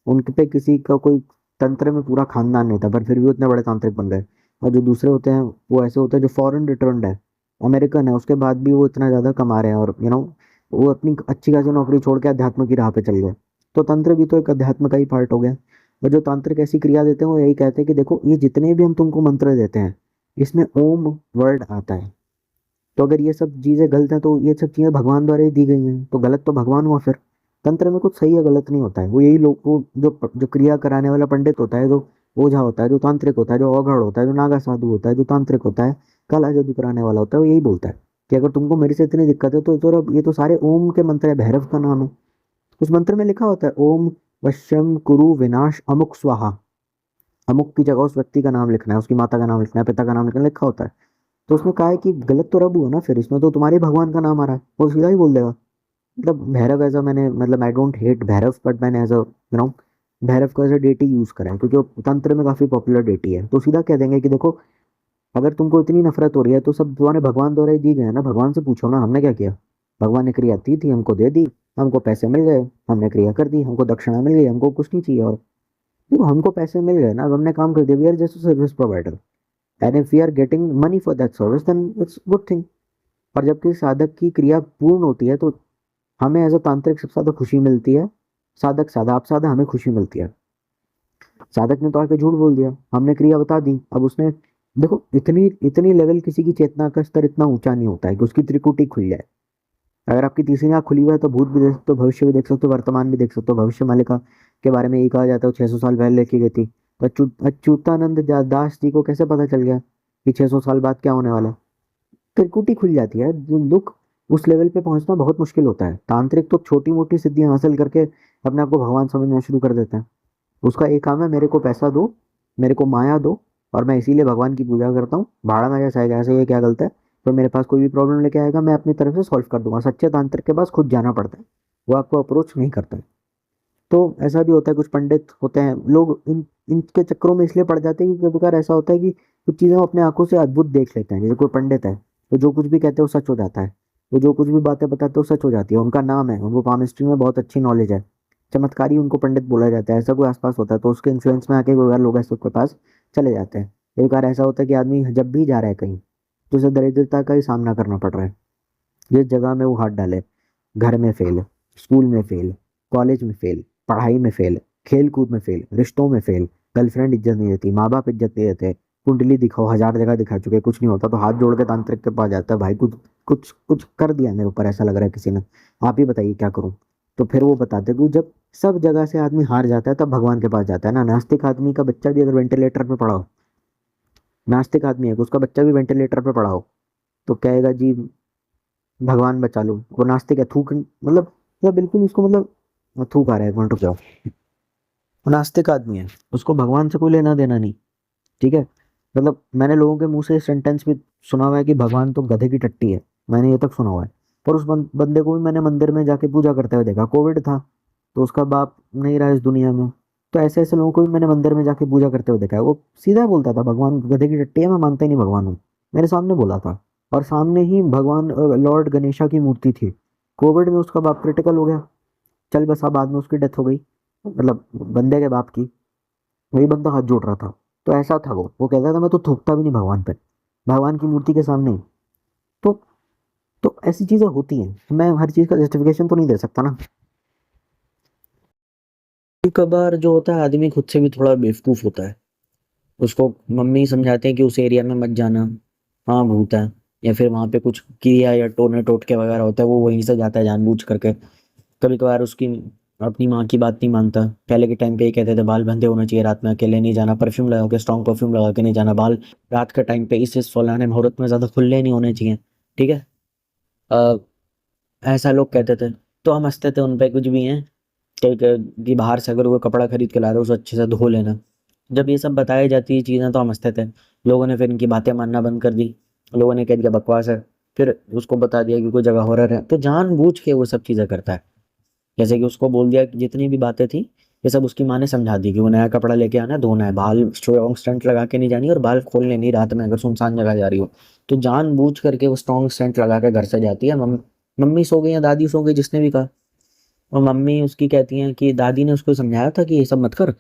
उनके पे किसी का कोई तंत्र में पूरा खानदान नहीं था, पर फिर भी उतने बड़े तांत्रिक बन गए। और जो दूसरे होते हैं वो ऐसे होते हैं जो फॉरेन रिटर्न है, अमेरिकन है, उसके बाद भी वो इतना ज्यादा कमा रहे हैं, और वो अपनी अच्छी खासी नौकरी छोड़ के अध्यात्म की राह पे चल गए। तो तंत्र भी तो एक अध्यात्म का ही पार्ट हो गया। और जो तांत्रिक ऐसी क्रिया देते हैं वो यही कहते हैं कि देखो ये जितने भी हम तुमको मंत्र देते हैं, इसमें ओम वर्ड आता है, तो अगर ये सब चीजें गलत हैं तो ये सब चीजें भगवान द्वारा ही दी गई हैं, तो गलत तो भगवान हुआ फिर। तंत्र में कुछ सही या गलत नहीं होता है, वो यही लोग, वो जो क्रिया कराने वाला पंडित होता है, जो ओझा होता है, जो तांत्रिक होता है, जो औघड़ होता है, जो नागा साधु होता है, जो तांत्रिक होता है, काला जादू कराने वाला होता है, वो यही बोलता है कि अगर तुमको मेरे से इतनी दिक्कत है तो ये तो सारे ओम के मंत्र है, भैरव का नाम है। उस मंत्र में लिखा होता है ओम वश्यम कुरु विनाश अमुक स्वाहा, अमुक की जगह उस व्यक्ति का नाम लिखना है, उसकी माता का नाम लिखना है, पिता का नाम लिखना लिखा होता है। तो उसमें कहा है कि गलत तो रब हुआ ना, फिर इसमें तो तुम्हारे भगवान का नाम आ रहा है, वो सीधा ही बोल देगा। मतलब भैरव ऐसा मैंने, मतलब I don't hate Bhairav, but मैंने एज अ भैरव को एज अ डेटी यूज करा है, क्योंकि वो तंत्र में काफी पॉपुलर डेटी है। तो सीधा कह देंगे कि देखो अगर तुमको इतनी नफरत हो रही है तो सब तुम्हारे भगवान द्वारा ही दी गए हैं ना, भगवान से पूछो ना हमने क्या किया। भगवान ने क्रिया दी थी, हमको दे दी, हमको पैसे मिल गए, हमने क्रिया कर दी, हमको दक्षिणा मिल गई, हमको कुछ नहीं चाहिए। और देखो हमको पैसे मिल गए ना, अब हमने काम कर दिया, we are just service provider, and if we are getting money for that service then it's good thing. और जबकि साधक की क्रिया पूर्ण होती है तो हमें एज अ तांत्रिक सबसे ज्यादा खुशी मिलती है। साधक साधा, आप हमें खुशी मिलती है। साधक ने तो आके झूठ बोल दिया, हमने क्रिया बता दी, अब उसने देखो इतनी इतनी लेवल किसी की चेतना का स्तर इतना ऊंचा नहीं होता है कि उसकी त्रिकुटी खुल जाए। अगर आपकी तीसरी आंख खुली हुई है तो भूत भी देख सकते हो, भविष्य भी देख सकते हो, वर्तमान भी देख सकते हो। भविष्य मालिका के बारे में ये कहा जाता है 600 साल पहले लिखी गई थी। तो अच्युतानंद दास जी को कैसे पता चल गया कि 600 साल बाद क्या होने वाला है? त्रिकुटी खुल जाती है। जो दुख, उस लेवल पे पहुंचना बहुत मुश्किल होता है। तांत्रिक तो छोटी मोटी सिद्धियां हासिल करके अपने आप को भगवान समझना शुरू कर देते हैं। उसका एक काम है, मेरे को पैसा दो, मेरे को माया दो, और मैं इसीलिए भगवान की पूजा करता हूँ। भाड़ा में जैसा है, जैसे ये क्या गलत है? तो मेरे पास कोई भी प्रॉब्लम लेके आएगा, मैं अपनी तरफ से सॉल्व कर दूंगा। सच्चे तांत्रिक के पास खुद जाना पड़ता है, वो आपको अप्रोच नहीं करता है। तो ऐसा भी होता है, कुछ पंडित होते हैं, लोग इनके चक्करों में इसलिए पड़ जाते हैं कि कभी कभार ऐसा होता है कि कुछ चीज़ें वो अपने आंखों से अद्भुत देख लेते हैं। जैसे कोई पंडित है, तो जो कुछ भी कहते हैं वो सच हो जाता है। वो जो कुछ भी बातें बताते हैं वो सच हो जाती है। उनका नाम है, उनको पामिस्ट्री में बहुत अच्छी नॉलेज है। चमत्कारी उनको पंडित बोला जाता है। ऐसा कोई आसपास होता है तो उसके इन्फ्लुएंस में आके कई बार लोग ऐसे के पास चले जाते हैं। कई बार ऐसा होता है कि आदमी जब भी जा रहा है कहीं, तो उसे दरिद्रता का ही सामना करना पड़ रहा है। जिस जगह में वो हाथ डाले, घर में फेल, स्कूल में फेल, कॉलेज में फेल, पढ़ाई में फेल, खेल कूद में फेल, रिश्तों में फेल, गर्लफ्रेंड इज्जत नहीं देती, माँ बाप इज्जत नहीं देते, कुंडली दिखाओ, 1000 जगह दिखा चुके, कुछ नहीं होता, तो हाथ जोड़ के तांत्रिक के पास जाता है, भाई कुछ कुछ कुछ कर दिया मेरे ऊपर, ऐसा लग रहा है किसी ने, आप ही बताइए क्या करूं। तो फिर वो बताते कि जब सब जगह से आदमी हार जाता है तब भगवान के पास जाता है ना। नास्तिक आदमी का बच्चा भी अगर वेंटिलेटर पे पड़ा हो, नास्तिक आदमी है, उसका बच्चा भी वेंटिलेटर पे पड़ा हो, तो कहेगा जी भगवान बचा लो। वो नास्तिक है, थूक मतलब बिल्कुल उसको थूक आ रहा है, एक मिनट रुक जाओ। वो नास्तिक आदमी है, उसको भगवान से कोई लेना देना नहीं। ठीक है, मैंने लोगों के मुंह से सेंटेंस भी सुना हुआ है कि भगवान तो गधे की टट्टी है। मैंने ये तक सुना हुआ है। पर उस बंदे को भी मैंने मंदिर में जाके पूजा करते हुए देखा। कोविड था तो उसका बाप नहीं रहा इस दुनिया में। तो ऐसे ऐसे लोगों को भी मैंने मंदिर में जाके पूजा करते हुए देखा है। वो सीधा बोलता था भगवान गधे की टट्टी है, मैं मानता ही नहीं भगवान हूँ। मेरे सामने बोला था। और सामने ही भगवान लॉर्ड गणेशा की मूर्ति थी। कोविड में उसका बाप क्रिटिकल हो गया, चल बसा, बाद में उसकी डेथ हो गई, बंदे के बाप की। वही बंदा हाथ जोड़ रहा था। तो ऐसा था, वो कहता था मैं तो थूकता भी नहीं भगवान पे, भगवान की मूर्ति के सामने ही। तो तो ऐसी चीजें होती हैं। मैं हर चीज का जस्टिफिकेशन तो नहीं दे सकता ना। कभार जो होता है, आदमी खुद से भी थोड़ा बेवकूफ होता है। उसको मम्मी समझाते हैं कि उस एरिया में मत जाना, हाँ भूत है। या फिर वहां पे कुछ किया या टोने टोटके वगैरह होता है, वो वहीं से जाता है जानबूझ करके। कभी कभार उसकी अपनी माँ की बात नहीं मानता। पहले के टाइम पे ये कहते थे बाल बंधे होने चाहिए, रात में अकेले नहीं जाना, परफ्यूम लगा के, स्ट्रॉन्ग परफ्यूम लगा के नहीं जाना, बाल रात के टाइम पे इस फलाने मुहूर्त में ज्यादा खुले नहीं होने चाहिए। ठीक है। अ, ऐसा लोग कहते थे। तो हम हंसते थे उन पे, कुछ भी हैं कि बाहर से अगर वो कपड़ा खरीद के ला रहे हो उसे अच्छे से धो लेना। जब ये सब बताई जाती है चीजें तो हम हंसते थे। लोगों ने फिर इनकी बातें मानना बंद कर दी। लोगों ने कह दिया बकवास है। फिर उसको बता दिया कि कोई जगह हॉरर है, तो जानबूझ के वो सब चीजें करता है। जैसे कि उसको बोल दिया कि जितनी भी बातें थी ये सब उसकी माँ ने समझा दी कि वो नया कपड़ा लेके आना है, धोना है, बाल स्ट्रॉन्ग स्टंट लगा के नहीं जानी और बाल खोलने नहीं रात में अगर सुनसान जगह जा रही हो। तो जानबूझ करके वो स्ट्रॉन्ग स्टंट लगा के घर से जाती है। मम्मी सो गई या दादी सो गई, जिसने भी कहा। और मम्मी उसकी कहती हैं कि दादी ने उसको समझाया था कि ये सब मत कर,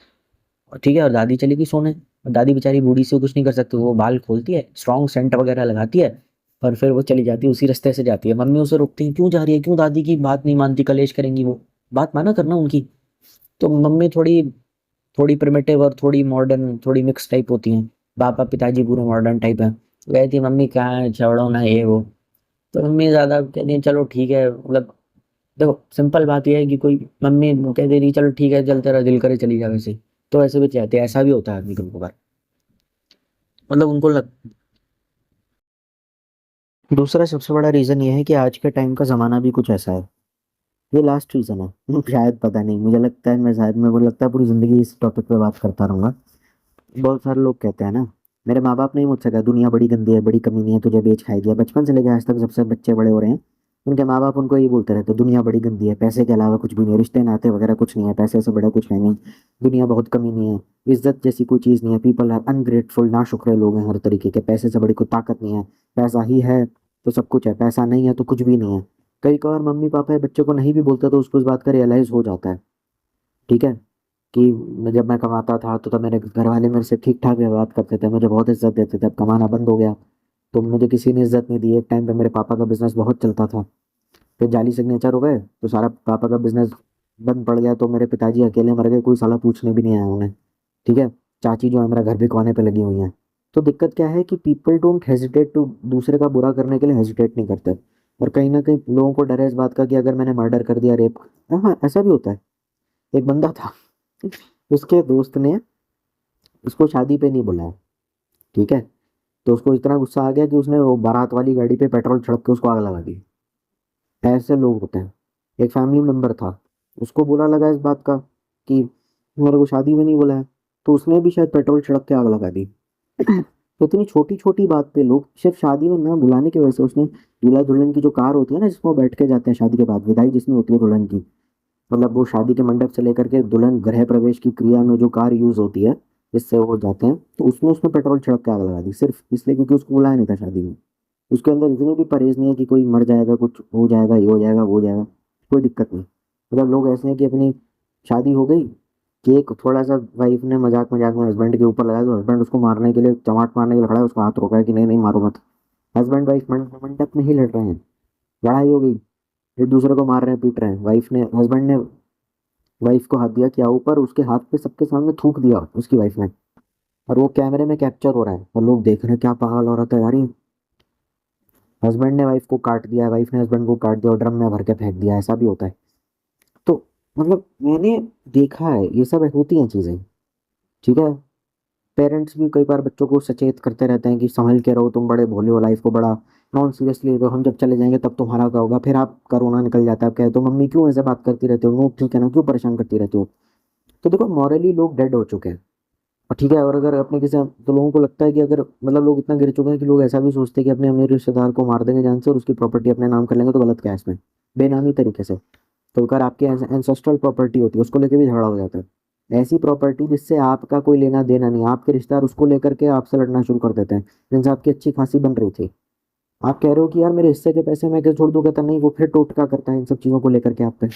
और ठीक है, और दादी चली गई सोने। और दादी बेचारी बूढ़ी सी कुछ नहीं कर सकती, वो बाल खोलती है, स्ट्रॉन्ग सेंट वगैरह लगाती है, और फिर वो चली जाती है, उसी रास्ते से जाती है। मम्मी उसे रोकती है, क्यों जा रही है, क्यों दादी की बात नहीं मानती, कलेश करेंगी वो, बात माना करना उनकी। तो मम्मी थोड़ी थोड़ी प्रिमिटिव और थोड़ी मॉडर्न, थोड़ी मिक्स टाइप होती हैं। पापा पिताजी पूरे मॉडर्न टाइप है। कहती है मम्मी कहाँ है, छोड़ो ना ये वो। तो मम्मी ज्यादा कहती है चलो ठीक है, देखो सिंपल बात यह है कि कोई मम्मी कह दे रही चलो ठीक है चल तेरा दिल करे चली जा वैसे, तो ऐसे भी चाहते हैं। ऐसा भी होता है आदमी कभी कभार, उनको लग। दूसरा सबसे बड़ा रीजन ये है कि आज के टाइम का जमाना भी कुछ ऐसा है। ये लास्ट रीजन है शायद, पता नहीं, मुझे लगता है मैं शायद मेरे को लगता है पूरी जिंदगी इस टॉपिक पे बात करता रहूंगा। बहुत सारे लोग कहते हैं ना, मेरे माँ बाप ने ही मुझसे कहा दुनिया बड़ी गंदी है, बड़ी कमीनी है, तुझे बेच खाएगी। बचपन से लेकर आज तक जब से बच्चे बड़े हो रहे हैं, उनके माँ बाप उनको यही बोलते रहते हैं दुनिया बड़ी गंदी है, पैसे के अलावा कुछ भी नहीं है, रिश्ते नाते वगैरह कुछ नहीं है, पैसे से बड़ा कुछ है नहीं, दुनिया बहुत कमीनी है, इज्जत जैसी कोई चीज़ नहीं है, पीपल आर अनग्रेटफुल, ना शुक्रे लोग हैं हर तरीके के, पैसे से बड़ी कोई ताकत नहीं है, पैसा ही है तो सब कुछ है, पैसा नहीं है तो कुछ भी नहीं है। कई कभार मम्मी पापा ये बच्चे को नहीं भी बोलते तो उसको इस बात का रियलाइज हो जाता है। ठीक है, कि जब मैं कमाता था तो तब मेरे घर वाले मेरे से ठीक ठाक व्यवहार करते थे, मुझे बहुत इज्जत देते थे। अब कमाना बंद हो गया तो मुझे किसी ने इज्जत नहीं दी। एक टाइम पे मेरे पापा का बिजनेस बहुत चलता था, फिर जाली सिग्नेचर हो गए तो सारा पापा का बिजनेस बंद पड़ गया, तो मेरे पिताजी अकेले मर गए, कोई साला पूछने भी नहीं आया उन्हें। ठीक है, चाची जो है मेरा घर भी कोने पे लगी हुई है। तो दिक्कत क्या है कि पीपल डोंट हेजिटेट टू, दूसरे का बुरा करने के लिए हेजिटेट नहीं करते। और कहीं ना कहीं लोगों को डर है इस बात का कि अगर मैंने मर्डर कर दिया, रेप, हाँ ऐसा भी होता है। एक बंदा था, उसके दोस्त ने उसको शादी पे नहीं बुलाया, ठीक है, तो उसको इतना गुस्सा आ गया कि उसने वो बारात वाली गाड़ी पे पेट्रोल छिड़क के उसको आग लगा दी। ऐसे लोग होते हैं। एक फैमिली मेंबर था, उसको बुरा लगा इस बात का कि मेरे को शादी में नहीं बुलाया, तो उसने भी शायद पेट्रोल छिड़क के आग लगा दी। तो इतनी छोटी छोटी बात पे लोग सिर्फ शादी में ना बुलाने की वजह से, उसने दूल्हा दुल्हन की जो कार होती है ना जिसमें वो बैठ के जाते हैं शादी के बाद, विदाई जिसमें होती है दुल्हन की, मतलब वो शादी के मंडप से लेकर के दुल्हन गृह प्रवेश की क्रिया में जो कार यूज होती है जिससे वो जाते हैं, तो उसमें उसने पेट्रोल छिड़क के आग लगा दी, सिर्फ इसलिए क्योंकि उसको बुलाया नहीं था शादी में। उसके अंदर इतनी भी परहेज नहीं है कि कोई मर जाएगा, कुछ हो जाएगा, ये हो जाएगा, वो हो जाएगा, कोई दिक्कत नहीं। मतलब लोग ऐसे हैं कि अपनी शादी हो गई, केक थोड़ा सा वाइफ ने मजाक मजाक में हस्बैंड के ऊपर लगाया, तो हस्बैंड उसको मारने के लिए, चमाट मारने के लिए खड़ा है, उसका हाथ रोका है कि नहीं नहीं मारो मत। हस्बैंड वाइफ मंडप में ही लड़ रहे हैं, लड़ाई हो गई, एक दूसरे को मार रहे हैं, पीट रहे हैं, वाइफ ने, हस्बैंड ने वाइफ को हाथ दिया क्या ऊपर, उसके हाथ पे सबके सामने थूक दिया उसकी वाइफ ने, और वो कैमरे में कैप्चर हो रहा है और लोग देख रहे हैं, क्या पागल औरत है यार ये। हस्बैंड ने वाइफ को काट दिया, वाइफ ने हस्बैंड को काट दिया और ड्रम में भर के फेंक दिया, ऐसा भी होता है। तो मतलब मैंने देखा है ये सब होती हैं चीजें, ठीक है। पेरेंट्स भी कई बार बच्चों को सचेत करते रहते हैं कि संभल के रहो, तुम बड़े भोले हो, लाइफ को बड़ा नॉन सीरियसली लो, हम जब चले जाएंगे तब तुम्हारा क्या होगा, फिर आप कोरोना निकल जाता है, आप कहे तो मम्मी क्यों ऐसे बात करती रहती हो, नो ठीक है ना, क्यों परेशान करती रहती हो। तो देखो मॉरली लोग डेड हो चुके हैं, और ठीक है, और अगर अपने किसी, तो लोगों को लगता है कि अगर मतलब लोग इतना गिर चुके हैं कि लोग ऐसा भी सोचते हैं कि अपने अमीर रिश्तेदार को मार देंगे जान से और उसकी प्रॉपर्टी अपने नाम कर लेंगे, तो गलत क्या है इसमें, बेनामी तरीके से। तो अगर आपकी एंसेस्ट्रल प्रॉपर्टी होती है उसको लेके भी झगड़ा हो जाता है, ऐसी प्रॉपर्टी जिससे आपका कोई लेना देना नहीं, आपके रिश्तेदार उसको लेकर के आपसे लड़ना शुरू कर देते हैं, जिनसे आपकी अच्छी खासी बन रही थी। आप कह रहे हो कि यार मेरे हिस्से के पैसे मैं कैसे छोड़ दूं, कहता नहीं, वो फिर टोटका करता है इन सब चीजों को लेकर के आप पे।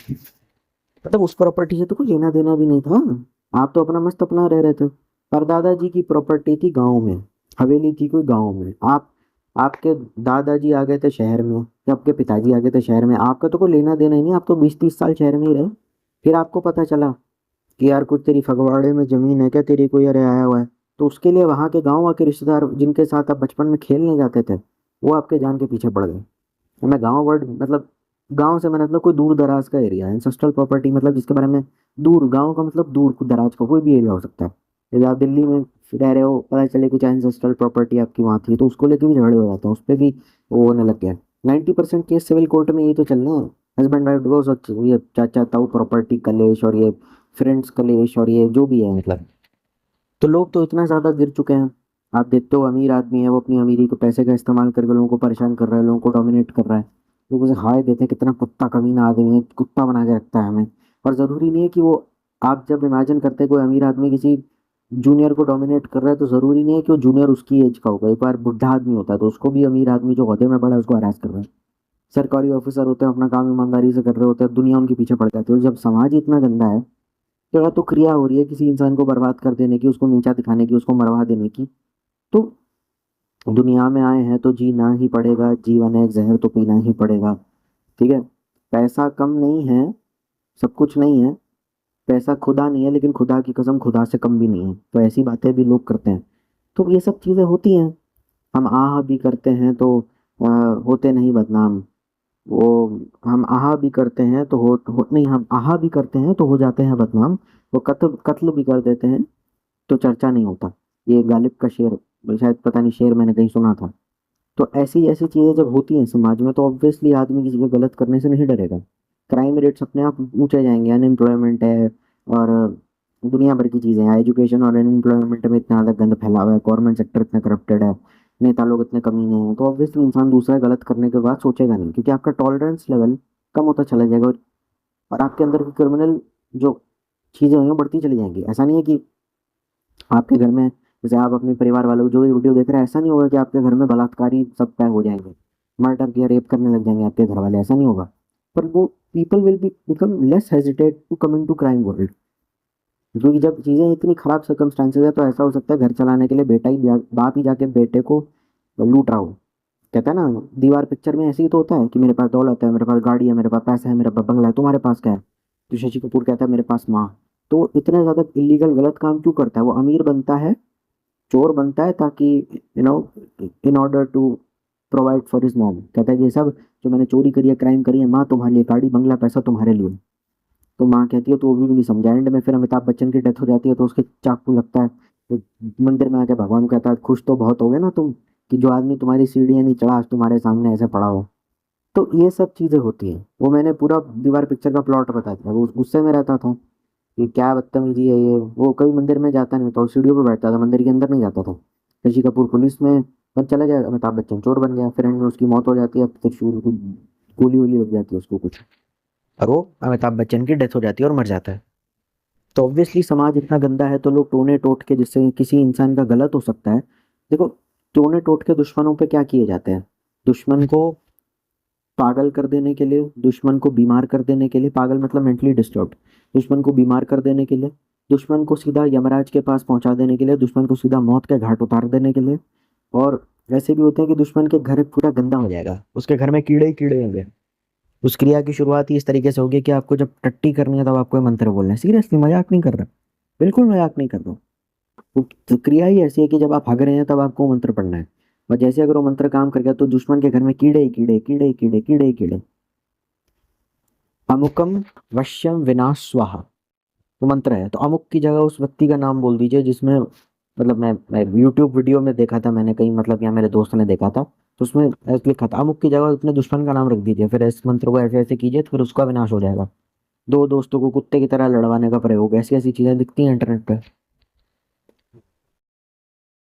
मतलब उस प्रॉपर्टी से तो कोई लेना देना भी नहीं था, आप तो अपना मस्त अपना रह रहे थे। परदादा जी की प्रॉपर्टी थी गाँव में, हवेली थी कोई गाँव में, आप, आपके दादाजी आ गए थे शहर में, या आपके पिताजी आ गए थे शहर में, आपका तो कोई लेना देना ही नहीं, आप तो 20-30 साल शहर में ही रहे। फिर आपको पता चला कि यार कुछ तेरी फगवाड़े में जमीन है क्या तेरी, कोई अरे आया हुआ है, तो उसके लिए वहां के गाँव के रिश्तेदार जिनके साथ आप बचपन में खेलने जाते थे, वो आपके जान के पीछे पड़ गए। मैं गांव वर्ड मतलब, गांव से मैंने मतलब कोई दूर दराज का एरिया, एंसेस्ट्रल प्रॉपर्टी मतलब जिसके बारे में, दूर गांव का मतलब दूर दराज का कोई भी एरिया हो सकता है। यदि आप दिल्ली में रह रहे हो, पता चले कुछ एंसेस्ट्रल प्रॉपर्टी आपकी वहाँ थी, तो उसको लेके भी झगड़े हो जाते हैं, उस पर भी वो होने लग गया। 90% केस सिविल कोर्ट में यही तो चल रहा है, हस्बैंड वाइफ डिवोर्स, ये चाचा ताऊ प्रॉपर्टी कलेश, और ये फ्रेंड्स कलेश, और ये जो भी है मतलब। तो लोग तो इतना ज्यादा गिर चुके हैं, आप देखते हो अमीर आदमी है वो अपनी अमीरी को, पैसे का इस्तेमाल करके लोगों को परेशान कर रहा है, लोगों को डोमिनेट कर रहा है, लोग उसे हाय देते हैं, कितना कुत्ता कमीना आदमी है, कुत्ता बना के रखता है हमें। और जरूरी नहीं है कि वो, आप जब इमेजिन करते हैं कोई अमीर आदमी किसी जूनियर को डोमिनेट कर रहा है, तो जरूरी नहीं है कि वो जूनियर उसकी एज का होगा, एक बार बुढ़ा आदमी होता है तो उसको भी अमीर आदमी जो ओहदे में बड़ा है उसको हरास कर रहा है। सरकारी ऑफिसर होते हैं अपना काम ईमानदारी से कर रहे होते हैं, दुनिया उनके पीछे पड़ जाती है, और जब समाज ही इतना गंदा है, तो या तो क्रिया हो रही है किसी इंसान को बर्बाद कर देने की, उसको नीचा दिखाने की, उसको मरवा देने की। तो दुनिया में आए हैं तो जीना ही पड़ेगा, जीवन है एक जहर तो पीना ही पड़ेगा, ठीक है। पैसा कम नहीं है, सब कुछ नहीं है, पैसा खुदा नहीं है, लेकिन खुदा की कसम खुदा से कम भी नहीं है, तो ऐसी बातें भी लोग करते हैं। तो ये सब चीजें होती हैं। हम आह भी करते हैं तो अ, होते नहीं बदनाम, वो, हम आहा भी करते हैं तो नहीं, हम आहा भी करते हैं तो हो जाते हैं बदनाम, वो कत्ल कत्ल भी कर देते हैं तो चर्चा नहीं होता। ये गालिब का शेर, शायद पता नहीं, शेर मैंने कहीं सुना था। तो ऐसी ऐसी चीजें जब होती हैं समाज में, तो ऑब्वियसली आदमी किसी को गलत करने से नहीं डरेगा। क्राइम रेट्स अपने आप ऊंचे जाएंगे, अनएम्प्लॉयमेंट है, और दुनिया भर की चीजें हैं, एजुकेशन और अनएम्प्लॉयमेंट में इतना ज्यादा गंद फैला हुआ है, गवर्नमेंट सेक्टर इतना करप्टेड है, नेता लोग इतने कमीने हैं, तो ऑब्वियसली इंसान दूसरा गलत करने के बाद सोचेगा नहीं, क्योंकि आपका टॉलरेंस लेवल कम होता चला जाएगा, और आपके अंदर की क्रिमिनल जो चीजें होंगी वो बढ़ती चली जाएंगी। ऐसा नहीं है कि आपके घर में, जैसे आप अपने परिवार वालों को जो भी वीडियो देख रहे हैं, ऐसा नहीं होगा कि आपके घर में बलात्कारी सब तय हो जाएंगे, मर्डर या रेप करने लग जाएंगे आपके घर वाले, ऐसा नहीं होगा। पर वो people will be become less hesitate to come in to crime world, क्योंकि जब चीजें इतनी खराब सर्कमस्टांसेस है, तो ऐसा हो सकता है घर चलाने के लिए बेटा ही बाप ही जाके बेटे को लूट रहा हो। कहता है ना, दीवार पिक्चर में ऐसे ही तो होता है कि मेरे पास दौलत है, मेरे पास गाड़ी है, मेरे पास पैसा है, मेरे पास बंगला है, तुम्हारे पास क्या है। तो शशि कपूर कहता है मेरे पास माँ। तो इतने ज्यादा इलीगल गलत काम क्यों करता है, वो अमीर बनता है चोर बनता है ताकि you know in order to provide for his mom. कहता है कि ये सब जो मैंने चोरी करी है, क्राइम करी है, माँ तुम्हारे लिए, गाड़ी बंगला पैसा तुम्हारे लिए। तो माँ कहती है तो वो भी नहीं समझा। एंड में फिर अमिताभ बच्चन की डेथ हो जाती है तो उसके चाकू लगता है। तो मंदिर में आके भगवान कहता है खुश तो बहुत हो गए ना तुम, कि जो आदमी तुम्हारी सीढ़ियाँ नहीं चढ़ा आज तुम्हारे सामने ऐसे पड़ा हो। तो ये सब चीजें होती हैं। वो मैंने पूरा दीवार पिक्चर का प्लॉट बता दिया। वो गुस्से में रहता था कि क्या बदतमीजी है ये। वो कभी मंदिर में जाता नहीं था, वो सीढ़ियों पे बैठता था, मंदिर के अंदर नहीं जाता था। ऋषि कपूर पुलिस में बन चला गया, अमिताभ बच्चन चोर बन गया, फिर एंड में उसकी मौत हो जाती है, फिर शुरू को गोली वोली लग जाती है उसको कुछ, और वो अमिताभ बच्चन की डेथ हो जाती है और मर जाता है। तो ऑब्वियसली समाज इतना गंदा है तो लोग टोने टोट के, जिससे किसी इंसान का गलत हो सकता है। देखो, टोने टोट के दुश्मनों पे क्या किए जाते हैं? दुश्मन को पागल कर देने के लिए, दुश्मन को बीमार कर देने के लिए, पागल मतलब मेंटली डिस्टर्ब, दुश्मन को बीमार कर देने के लिए, दुश्मन को सीधा यमराज के पास पहुंचा देने के लिए, दुश्मन को सीधा मौत के घाट उतार देने के लिए। और ऐसे भी होते हैं कि दुश्मन के घर पूरा गंदा हो जाएगा, उसके घर में कीड़े ही कीड़े होंगे। उस क्रिया की शुरुआत ही इस तरीके से होगी कि आपको जब टट्टी करनी है तब आपको ये मंत्र बोलना है। सीरियसली, मजाक नहीं कर रहा, बिल्कुल मजाक नहीं कर रहा हूँ। तो क्रिया ही ऐसी है कि जब आप हग रहे हैं तब आपको वो मंत्र पढ़ना है। और जैसे अगर वो मंत्र काम कर गया तो दुश्मन के घर में कीड़े ही कीड़े, कीड़े ही कीड़े, कीड़े ही कीड़े। अमुकम वश्यम विनाश स्वाहा, वो मंत्र है। तो अमुक की जगह उस व्यक्ति का नाम बोल दीजिए जिसमें, मतलब मैं यूट्यूब वीडियो में देखा था मैंने कहीं, मतलब या मेरे दोस्त ने देखा था, तो उसमें ऐसे लिखा था अमुक की जगह अपने दुश्मन का नाम रख दीजिए, फिर इस मंत्र को ऐसे ऐसे कीजिए तो फिर उसका विनाश हो जाएगा। दो दोस्तों को कुत्ते की तरह लड़वाने का प्रयोग, ऐसी ऐसी चीजें दिखती हैं इंटरनेट पे।